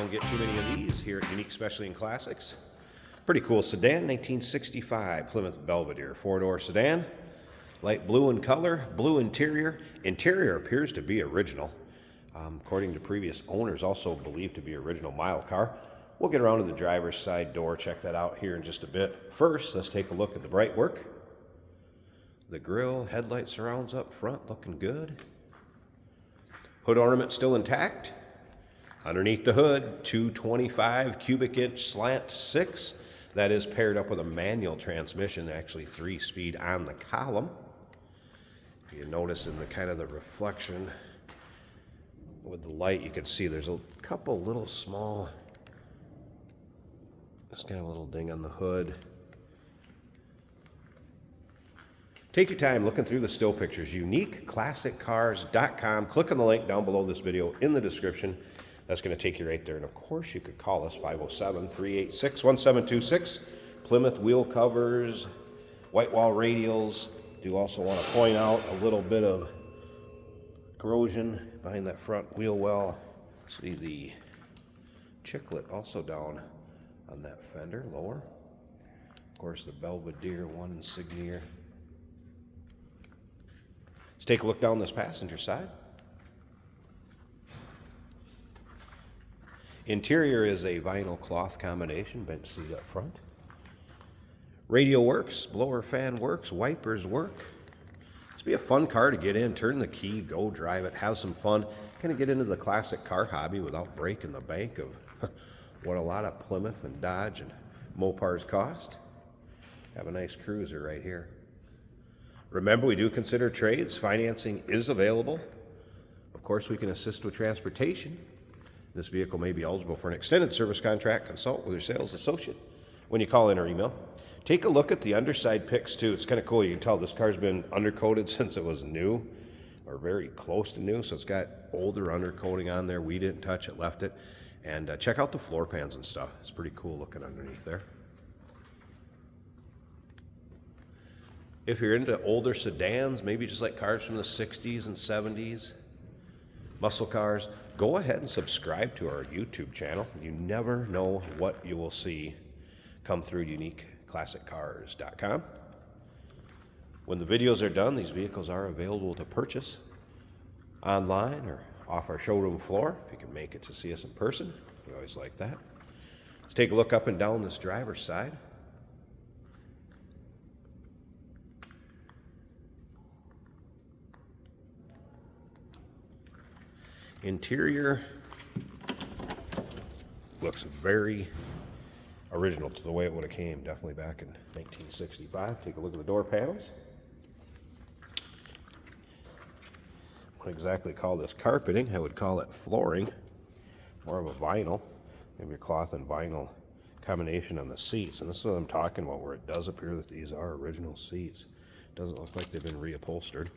don't get too many of these here at Unique Specialty and Classics. Pretty cool sedan, 1965 Plymouth Belvedere, four-door sedan. Light blue in color, blue interior. Interior appears to be original. According to previous owners, also believed to be original model car. We'll get around to the driver's side door, check that out here in just a bit. First, let's take a look at the bright work. The grille, headlight surrounds up front, looking good. Hood ornament still intact. Underneath the hood, 225 cubic inch slant 6. That is paired up with a manual transmission, actually 3-speed on the column. If you notice in the kind of the reflection with the light, you can see there's a couple little small, just kind of a little ding on the hood. Take your time looking through the still pictures. UniqueClassicCars.com. Click on the link down below this video in the description. That's going to take you right there. And of course, you could call us 507-386-1726. Plymouth wheel covers, white wall radials. Do also want to point out a little bit of corrosion behind that front wheel well. See the chiclet also down on that fender lower. Of course, the Belvedere one insignia. Let's take a look down this passenger side. Interior is a vinyl cloth combination, bench seat up front. Radio works, blower fan works, wipers work. This will be a fun car to get in, turn the key, go drive it, have some fun, kind of get into the classic car hobby without breaking the bank of what a lot of Plymouth and Dodge and Mopars cost. Have a nice cruiser right here. Remember, we do consider trades. Financing is available. Of course, we can assist with transportation. This vehicle may be eligible for an extended service contract. Consult with your sales associate when you call in or email. Take a look at the underside pics too. It's kind of cool. You can tell this car's been undercoated since it was new, or very close to new. So it's got older undercoating on there. We didn't touch it, left it. And check out the floor pans and stuff. It's pretty cool looking underneath there. If you're into older sedans, maybe just like cars from the 60s and 70s, muscle cars, go ahead and subscribe to our YouTube channel. You never know what you will see come through UniqueClassicCars.com. When the videos are done, these vehicles are available to purchase online or off our showroom floor. If you can make it to see us in person, we always like that. Let's take a look up and down this driver's side. Interior looks very original to the way it would have came, definitely back in 1965. Take a look at the door panels. I wouldn't exactly call this carpeting, I would call it flooring. More of a vinyl, maybe a cloth and vinyl combination on the seats. And this is what I'm talking about, where it does appear that these are original seats. Doesn't look like they've been reupholstered.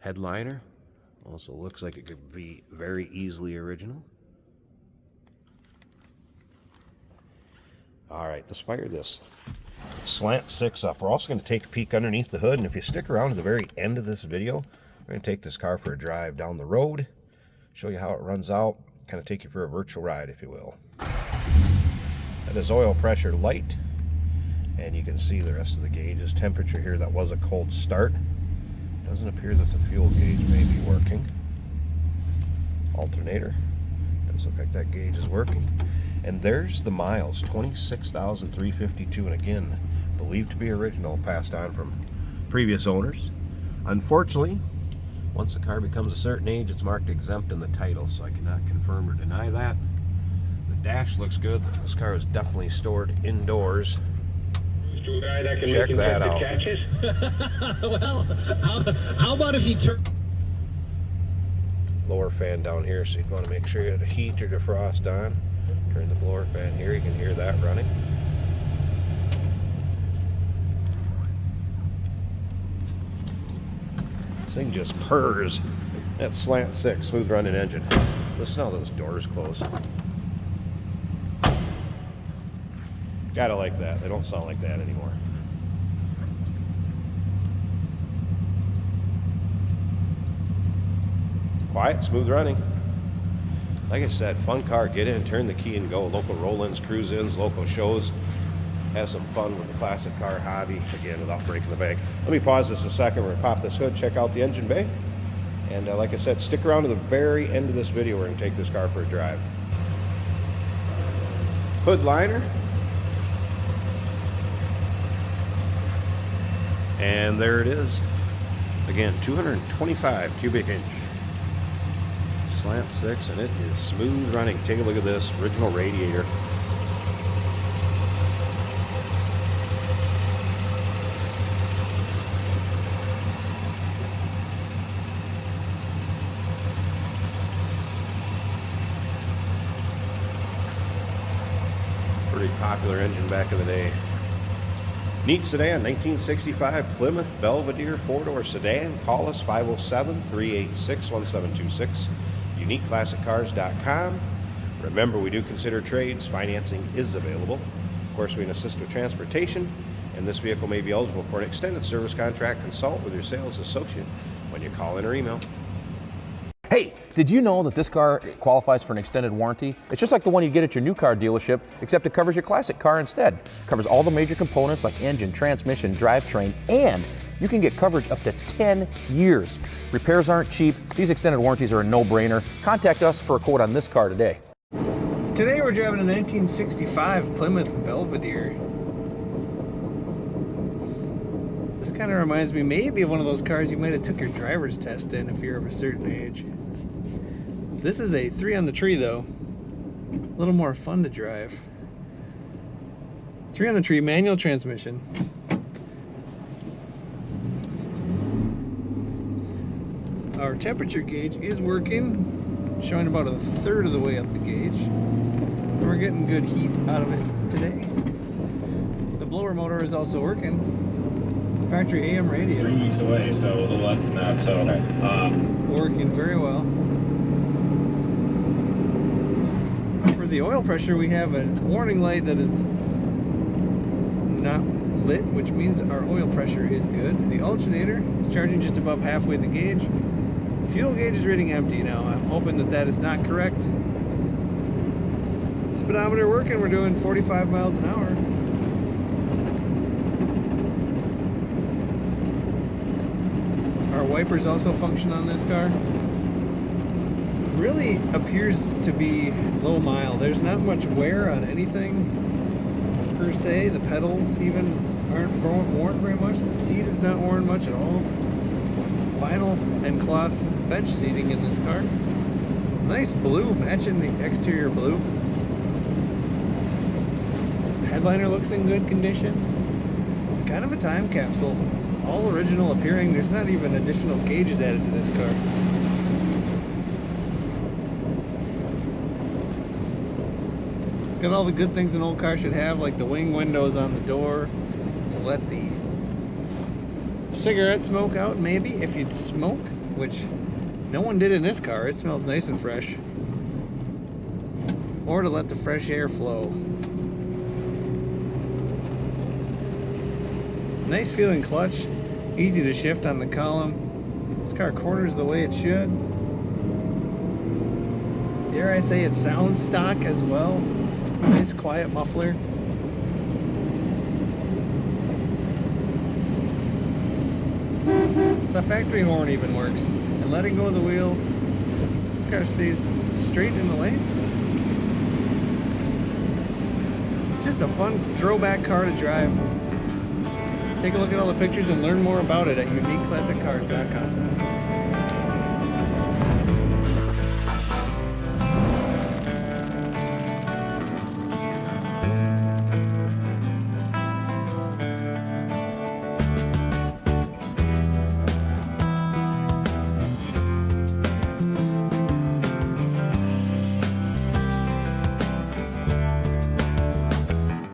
Headliner. Also looks like it could be very easily original. All right, let's fire this slant 6 up. We're also going to take a peek underneath the hood, and if you stick around to the very end of this video, we're going to take this car for a drive down the road, show you how it runs out, kind of take you for a virtual ride, if you will. That is oil pressure light, and you can see the rest of the gauges. Temperature here, that was a cold start. Doesn't appear that the fuel gauge may be working. Alternator. Does look like that gauge is working. And there's the miles, 26,352. And again, believed to be original, passed on from previous owners. Unfortunately, once the car becomes a certain age, it's marked exempt in the title, so I cannot confirm or deny that. The dash looks good. This car is definitely stored indoors. Check that out. Well, how about if you turn blower fan down here, so you'd want to make sure you had a heat or defrost on. Turn the blower fan here, you can hear that running. This thing just purrs. That slant 6 smooth running engine. Listen to how those doors close. Gotta like that. They don't sound like that anymore. Quiet, smooth running. Like I said, fun car. Get in, turn the key, and go. Local roll-ins, cruise-ins, local shows. Have some fun with the classic car hobby, again, without breaking the bank. Let me pause this a second. We're going to pop this hood, check out the engine bay. And like I said, stick around to the very end of this video. We're going to take this car for a drive. Hood liner. And there it is. Again, 225 cubic inch. Slant 6, and it is smooth running. Take a look at this original radiator. Pretty popular engine back in the day. Neat sedan, 1965 Plymouth Belvedere 4-door sedan. Call us 507-386-1726. UniqueClassicCars.com. Remember, we do consider trades. Financing is available. Of course, we can assist with transportation, and this vehicle may be eligible for an extended service contract. Consult with your sales associate when you call in or email. Hey, did you know that this car qualifies for an extended warranty? It's just like the one you get at your new car dealership, except it covers your classic car instead. It covers all the major components like engine, transmission, drivetrain, and you can get coverage up to 10 years. Repairs aren't cheap. These extended warranties are a no-brainer. Contact us for a quote on this car today. Today we're driving a 1965 Plymouth Belvedere. This kind of reminds me maybe of one of those cars you might have took your driver's test in if you're of a certain age. This is a 3 on the tree though. A little more fun to drive. 3 on the tree, manual transmission. Our temperature gauge is working, showing about a third of the way up the gauge. And we're getting good heat out of it today. The blower motor is also working. Factory AM radio. 3 weeks away, so a little less than that. So working very well. For the oil pressure, we have a warning light that is not lit, which means our oil pressure is good. The alternator is charging just above halfway the gauge. Fuel gauge is reading empty now. I'm hoping that that is not correct. Speedometer working. We're doing 45 miles an hour. Our wipers also function on this car. Really appears to be low mile. There's not much wear on anything per se. The pedals even aren't worn very much. The seat is not worn much at all. Vinyl and cloth bench seating in this car. Nice blue, matching the exterior blue. Headliner looks in good condition. It's kind of a time capsule. All original appearing. There's not even additional gauges added to this car. It's got all the good things an old car should have, like the wing windows on the door to let the cigarette smoke out, maybe, if you'd smoke, which no one did in this car. It smells nice and fresh. Or to let the fresh air flow. Nice feeling clutch, easy to shift on the column. This car corners the way it should. Dare I say it sounds stock as well. Nice quiet muffler. The factory horn even works. And letting go of the wheel, this car stays straight in the lane. Just a fun throwback car to drive. Take a look at all the pictures and learn more about it at UniqueClassicCars.com.